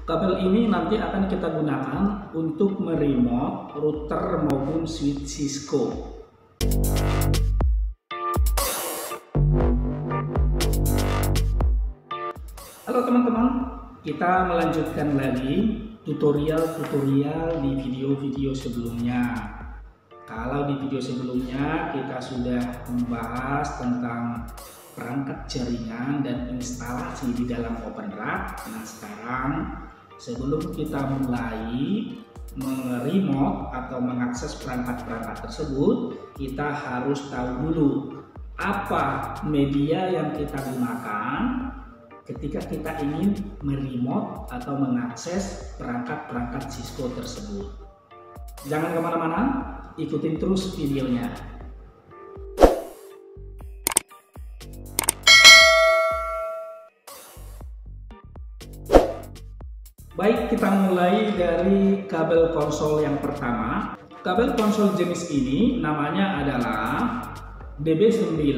Kabel ini nanti akan kita gunakan untuk meremote router maupun switch Cisco. Halo teman-teman, kita melanjutkan lagi tutorial-tutorial di video-video sebelumnya. Kalau di video sebelumnya kita sudah membahas tentang perangkat jaringan dan instalasi di dalam OpenRAK. Nah sekarang sebelum kita mulai meremote atau mengakses perangkat-perangkat tersebut, kita harus tahu dulu apa media yang kita gunakan ketika kita ingin meremote atau mengakses perangkat-perangkat Cisco tersebut. Jangan kemana-mana, ikutin terus videonya. Baik, kita mulai dari kabel konsol yang pertama. Kabel konsol jenis ini namanya adalah DB9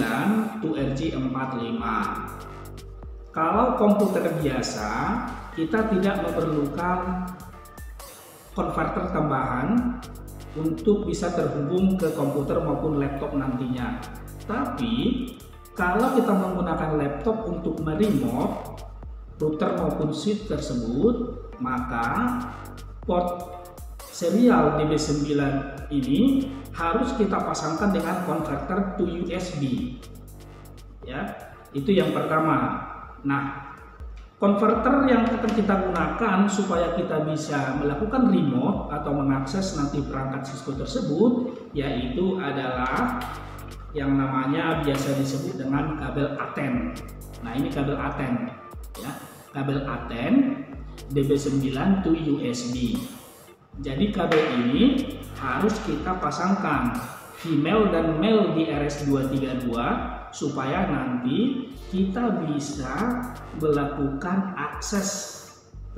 2RJ45. Kalau komputer biasa, kita tidak memerlukan konverter tambahan untuk bisa terhubung ke komputer maupun laptop nantinya. Tapi, kalau kita menggunakan laptop untuk meremote router maupun switch tersebut, maka port serial DB9 ini harus kita pasangkan dengan konverter to USB. Ya, itu yang pertama. Nah, konverter yang akan kita gunakan supaya kita bisa melakukan remote atau mengakses nanti perangkat Cisco tersebut, yaitu adalah yang namanya biasa disebut dengan kabel ATEN. Nah, ini kabel ATEN, ya, kabel ATEN DB9 to USB. Jadi kabel ini harus kita pasangkan female dan male di RS232 supaya nanti kita bisa melakukan akses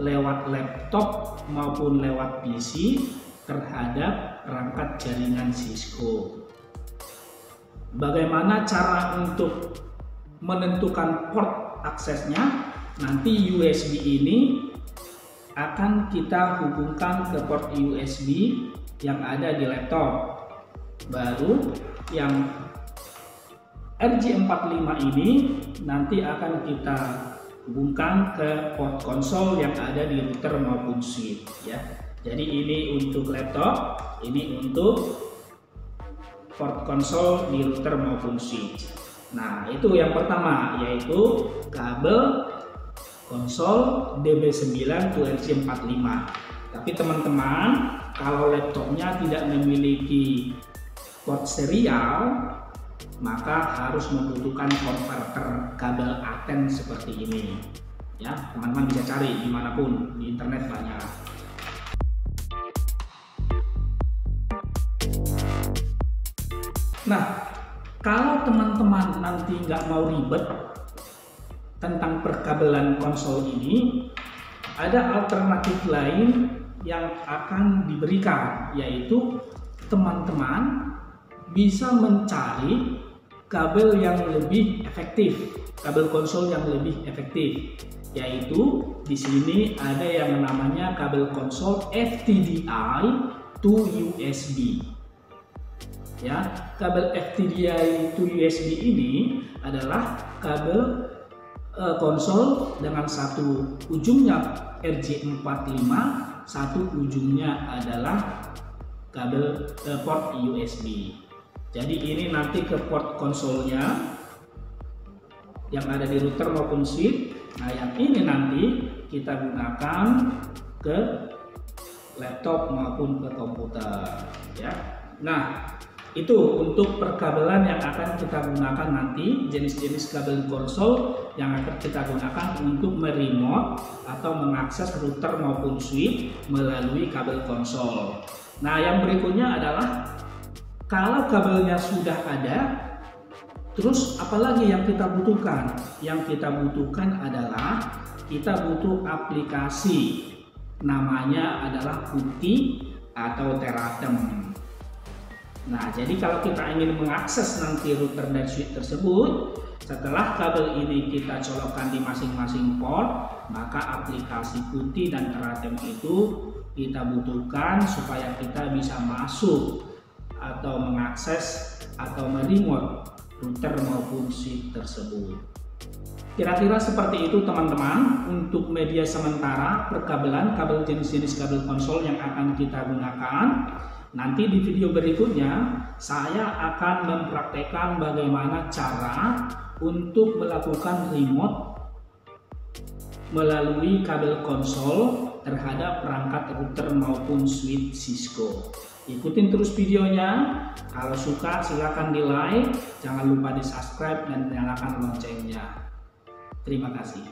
lewat laptop maupun lewat PC terhadap perangkat jaringan Cisco. Bagaimana cara untuk menentukan port aksesnya? Nanti USB ini akan kita hubungkan ke port USB yang ada di laptop. Baru yang RJ45 ini nanti akan kita hubungkan ke port konsol yang ada di router maupun switch, ya. Jadi ini untuk laptop, ini untuk port konsol di router maupun switch. Nah, itu yang pertama, yaitu kabel konsol DB9 2RJ45. Tapi teman-teman, kalau laptopnya tidak memiliki port serial, maka harus membutuhkan konverter kabel ATEN seperti ini. Ya, teman-teman bisa cari dimanapun di internet banyak. Nah, kalau teman-teman nanti nggak mau ribet tentang perkabelan konsol ini, ada alternatif lain yang akan diberikan, yaitu teman-teman bisa mencari kabel yang lebih efektif, kabel konsol yang lebih efektif, yaitu di sini ada yang namanya kabel konsol FTDI to USB. Ya, kabel FTDI to USB ini adalah kabel konsol dengan satu ujungnya RJ45, satu ujungnya adalah kabel port USB. Jadi ini nanti ke port konsolnya yang ada di router maupun switch. Nah, yang ini nanti kita gunakan ke laptop maupun ke komputer, ya. Nah, itu untuk perkabelan yang akan kita gunakan nanti, jenis-jenis kabel konsol yang akan kita gunakan untuk meremote atau mengakses router maupun switch melalui kabel konsol. Nah, yang berikutnya adalah kalau kabelnya sudah ada, terus apalagi yang kita butuhkan? Yang kita butuhkan adalah kita butuh aplikasi, namanya adalah PuTTY atau Teratem. Nah, jadi kalau kita ingin mengakses nanti router dan switch tersebut, Setelah kabel ini kita colokkan di masing-masing port, maka aplikasi putih dan teratem itu kita butuhkan supaya kita bisa masuk atau mengakses atau meremote router maupun switch tersebut. Kira-kira seperti itu teman-teman untuk media sementara perkabelan kabel jenis-jenis kabel konsol yang akan kita gunakan. Nanti di video berikutnya saya akan mempraktekkan bagaimana cara untuk melakukan remote melalui kabel konsol terhadap perangkat router maupun switch Cisco. Ikutin terus videonya. Kalau suka silakan di like, jangan lupa di subscribe dan nyalakan loncengnya. Terima kasih.